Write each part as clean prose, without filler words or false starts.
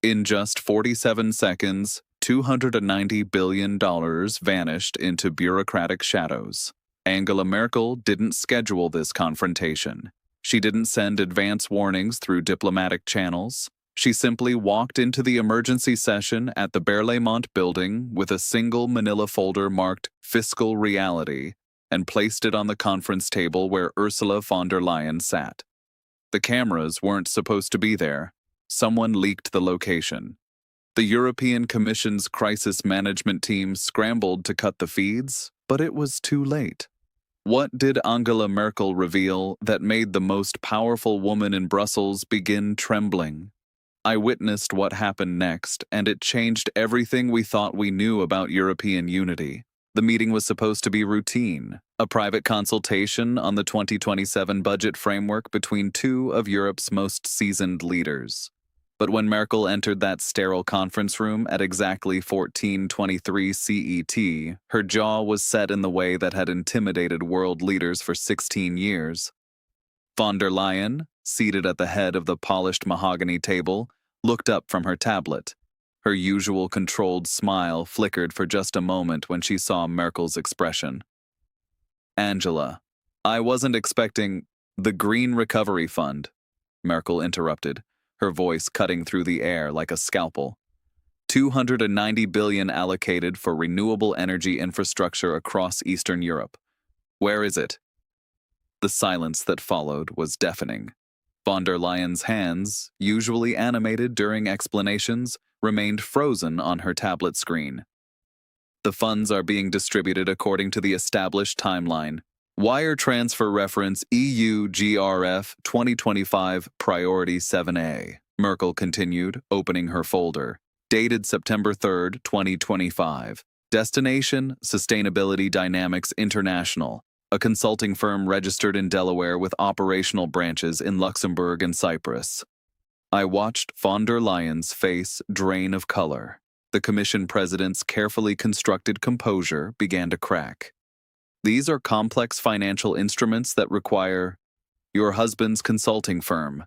In just 47 seconds, $290 billion vanished into bureaucratic shadows. Angela Merkel didn't schedule this confrontation. She didn't send advance warnings through diplomatic channels. She simply walked into the emergency session at the Berlaymont building with a single manila folder marked Fiscal Reality and placed it on the conference table where Ursula von der Leyen sat. The cameras weren't supposed to be there. Someone leaked the location. The European Commission's crisis management team scrambled to cut the feeds, but it was too late. What did Angela Merkel reveal that made the most powerful woman in Brussels begin trembling? I witnessed what happened next, and it changed everything we thought we knew about European unity. The meeting was supposed to be routine, a private consultation on the 2027 budget framework between two of Europe's most seasoned leaders. But when Merkel entered that sterile conference room at exactly 14:23 CET, her jaw was set in the way that had intimidated world leaders for 16 years. Von der Leyen, seated at the head of the polished mahogany table, looked up from her tablet. Her usual controlled smile flickered for just a moment when she saw Merkel's expression. "Angela, I wasn't expecting the Green Recovery Fund," Merkel interrupted, her voice cutting through the air like a scalpel. $290 billion allocated for renewable energy infrastructure across Eastern Europe. Where is it? The silence that followed was deafening. Von der Leyen's hands, usually animated during explanations, remained frozen on her tablet screen. The funds are being distributed according to the established timeline. Wire transfer reference EU GRF 2025 Priority 7A, Merkel continued, opening her folder. Dated September 3, 2025. Destination, Sustainability Dynamics International, a consulting firm registered in Delaware with operational branches in Luxembourg and Cyprus. I watched von der Leyen's face drain of color. The Commission President's carefully constructed composure began to crack. These are complex financial instruments that require your husband's consulting firm.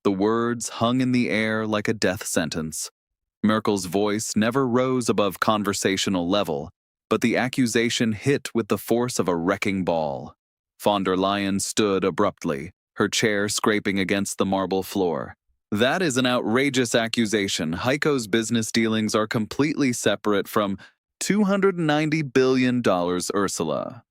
The words hung in the air like a death sentence. Merkel's voice never rose above conversational level, but the accusation hit with the force of a wrecking ball. Von der Leyen stood abruptly, her chair scraping against the marble floor. "That is an outrageous accusation. Heiko's business dealings are completely separate from $290 billion, Ursula."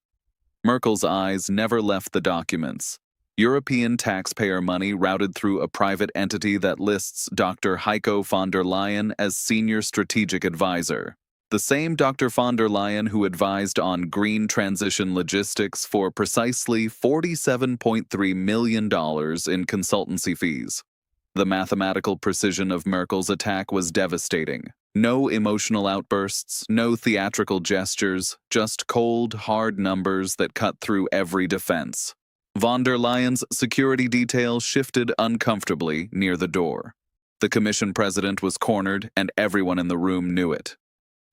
Merkel's eyes never left the documents. European taxpayer money routed through a private entity that lists Dr. Heiko von der Leyen as senior strategic advisor. The same Dr. von der Leyen who advised on green transition logistics for precisely $47.3 million in consultancy fees. The mathematical precision of Merkel's attack was devastating. No emotional outbursts, no theatrical gestures, just cold, hard numbers that cut through every defense. Von der Leyen's security detail shifted uncomfortably near the door. The Commission President was cornered, and everyone in the room knew it.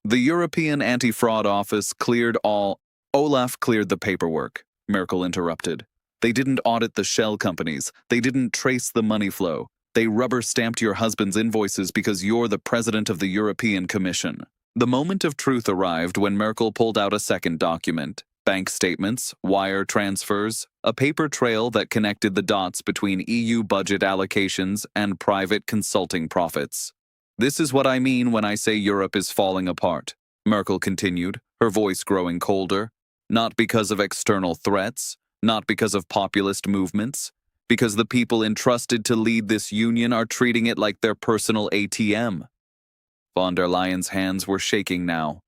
The European Anti-Fraud Office cleared all. Olaf cleared the paperwork, Merkel interrupted. They didn't audit the shell companies. They didn't trace the money flow. They rubber-stamped your husband's invoices because you're the president of the European Commission. The moment of truth arrived when Merkel pulled out a second document. Bank statements, wire transfers, a paper trail that connected the dots between EU budget allocations and private consulting profits. "This is what I mean when I say Europe is falling apart," Merkel continued, her voice growing colder. "Not because of external threats, not because of populist movements, because the people entrusted to lead this union are treating it like their personal ATM." Von der Leyen's hands were shaking now.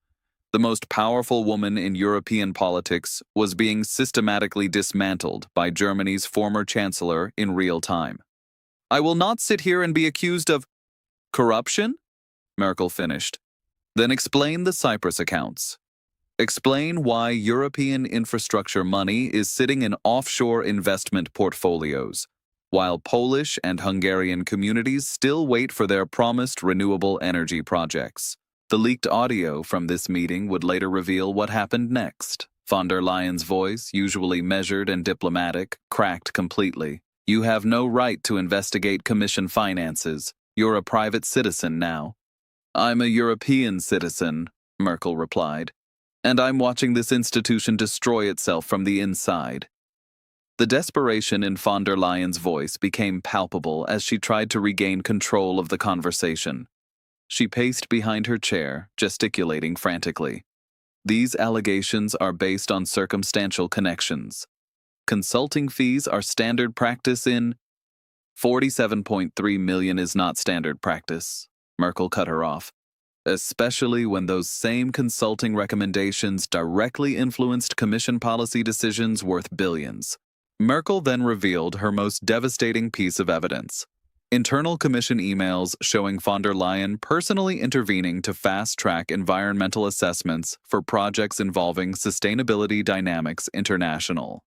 The most powerful woman in European politics was being systematically dismantled by Germany's former chancellor in real time. "I will not sit here and be accused of corruption," Merkel finished. "Then explain the Cyprus accounts. Explain why European infrastructure money is sitting in offshore investment portfolios, while Polish and Hungarian communities still wait for their promised renewable energy projects." The leaked audio from this meeting would later reveal what happened next. Von der Leyen's voice, usually measured and diplomatic, cracked completely. "You have no right to investigate Commission finances. You're a private citizen now. I'm a European citizen, Merkel replied, and I'm watching this institution destroy itself from the inside. The desperation in von der Leyen's voice became palpable as she tried to regain control of the conversation. She paced behind her chair, gesticulating frantically. These allegations are based on circumstantial connections. Consulting fees are standard practice in 47.3 million is not standard practice, Merkel cut her off, especially when those same consulting recommendations directly influenced Commission policy decisions worth billions. Merkel then revealed her most devastating piece of evidence: internal Commission emails showing von der Leyen personally intervening to fast-track environmental assessments for projects involving Sustainability Dynamics International.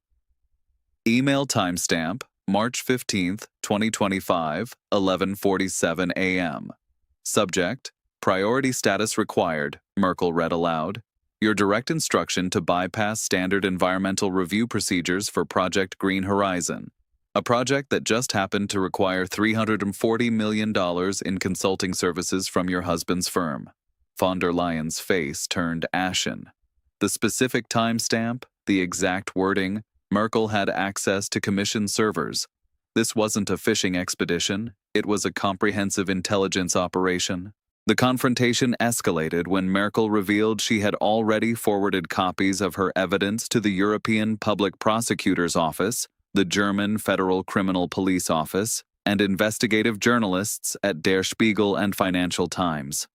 Email timestamp, March 15, 2025, 11:47 a.m. Subject: Priority status required, Merkel read aloud. Your direct instruction to bypass standard environmental review procedures for Project Green Horizon, a project that just happened to require $340 million in consulting services from your husband's firm. Von der Leyen's face turned ashen. The specific timestamp, the exact wording, Merkel had access to Commission servers. This wasn't a fishing expedition, it was a comprehensive intelligence operation. The confrontation escalated when Merkel revealed she had already forwarded copies of her evidence to the European Public Prosecutor's Office, the German Federal Criminal Police Office, and investigative journalists at Der Spiegel and Financial Times.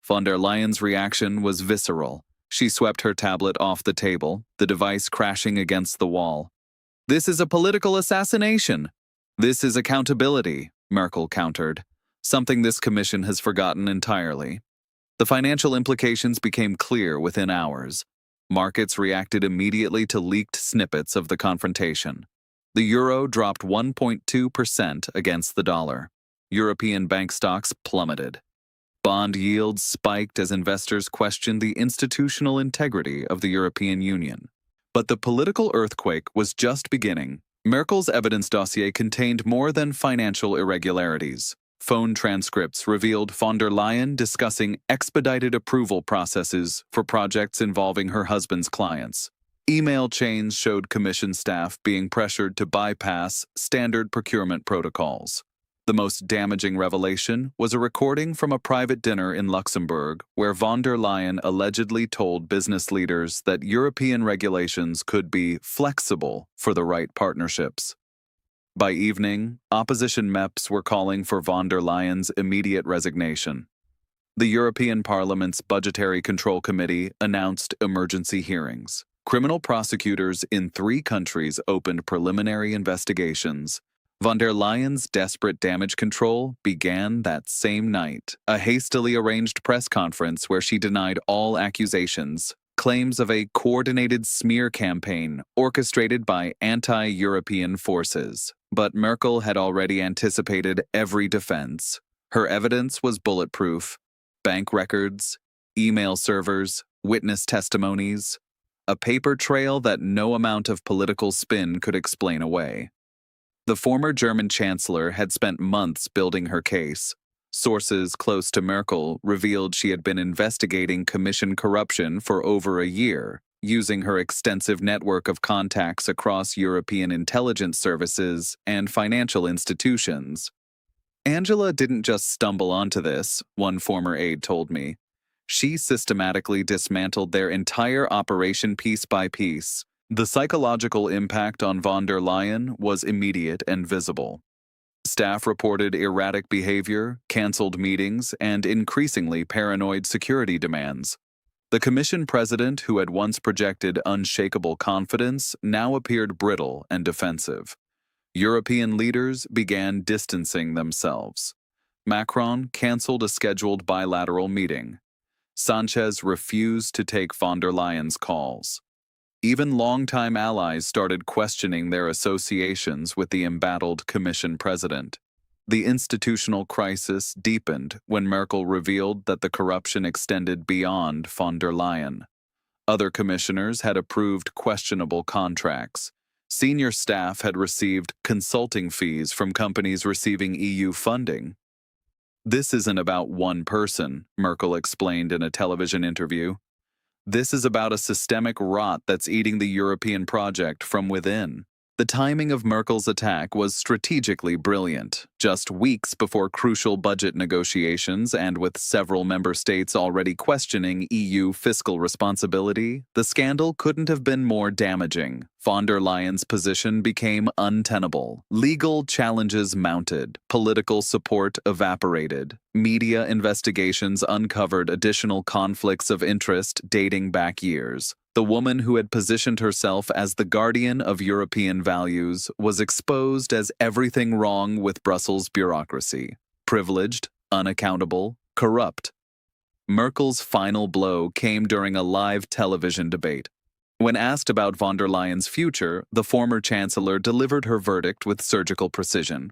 Von der Leyen's reaction was visceral. She swept her tablet off the table, the device crashing against the wall. "This is a political assassination." "This is accountability," Merkel countered, something this commission has forgotten entirely. The financial implications became clear within hours. Markets reacted immediately to leaked snippets of the confrontation. The euro dropped 1.2% against the dollar. European bank stocks plummeted. Bond yields spiked as investors questioned the institutional integrity of the European Union. But the political earthquake was just beginning. Merkel's evidence dossier contained more than financial irregularities. Phone transcripts revealed von der Leyen discussing expedited approval processes for projects involving her husband's clients. Email chains showed Commission staff being pressured to bypass standard procurement protocols. The most damaging revelation was a recording from a private dinner in Luxembourg where von der Leyen allegedly told business leaders that European regulations could be flexible for the right partnerships. By evening, opposition MEPs were calling for von der Leyen's immediate resignation. The European Parliament's Budgetary Control Committee announced emergency hearings. Criminal prosecutors in 3 countries opened preliminary investigations. Von der Leyen's desperate damage control began that same night, a hastily arranged press conference where she denied all accusations, claims of a coordinated smear campaign orchestrated by anti-European forces. But Merkel had already anticipated every defense. Her evidence was bulletproof: bank records, email servers, witness testimonies, a paper trail that no amount of political spin could explain away. The former German chancellor had spent months building her case. Sources close to Merkel revealed she had been investigating Commission corruption for over a year, using her extensive network of contacts across European intelligence services and financial institutions. Angela didn't just stumble onto this, one former aide told me. She systematically dismantled their entire operation piece by piece. The psychological impact on von der Leyen was immediate and visible. Staff reported erratic behavior, canceled meetings, and increasingly paranoid security demands. The Commission president, who had once projected unshakable confidence, now appeared brittle and defensive. European leaders began distancing themselves. Macron canceled a scheduled bilateral meeting. Sanchez refused to take von der Leyen's calls. Even longtime allies started questioning their associations with the embattled Commission president. The institutional crisis deepened when Merkel revealed that the corruption extended beyond von der Leyen. Other commissioners had approved questionable contracts. Senior staff had received consulting fees from companies receiving EU funding. This isn't about one person, Merkel explained in a television interview. This is about a systemic rot that's eating the European project from within. The timing of Merkel's attack was strategically brilliant. Just weeks before crucial budget negotiations and with several member states already questioning EU fiscal responsibility, the scandal couldn't have been more damaging. Von der Leyen's position became untenable. Legal challenges mounted. Political support evaporated. Media investigations uncovered additional conflicts of interest dating back years. The woman who had positioned herself as the guardian of European values was exposed as everything wrong with Brussels bureaucracy: privileged, unaccountable, corrupt. Merkel's final blow came during a live television debate. When asked about von der Leyen's future, the former chancellor delivered her verdict with surgical precision.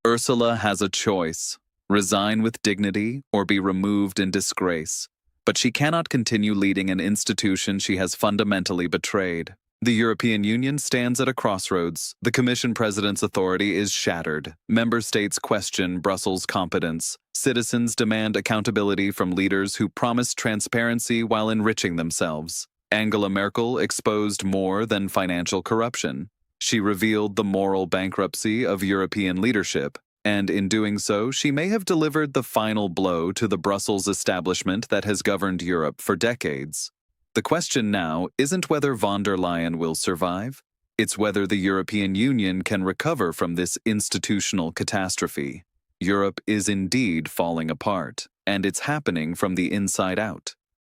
Ursula has a choice: resign with dignity or be removed in disgrace. But she cannot continue leading an institution she has fundamentally betrayed. The European Union stands at a crossroads. The Commission President's authority is shattered. Member states question Brussels' competence. Citizens demand accountability from leaders who promised transparency while enriching themselves. Angela Merkel exposed more than financial corruption. She revealed the moral bankruptcy of European leadership. And in doing so, she may have delivered the final blow to the Brussels establishment that has governed Europe for decades. The question now isn't whether von der Leyen will survive. It's whether the European Union can recover from this institutional catastrophe. Europe is indeed falling apart, and it's happening from the inside out.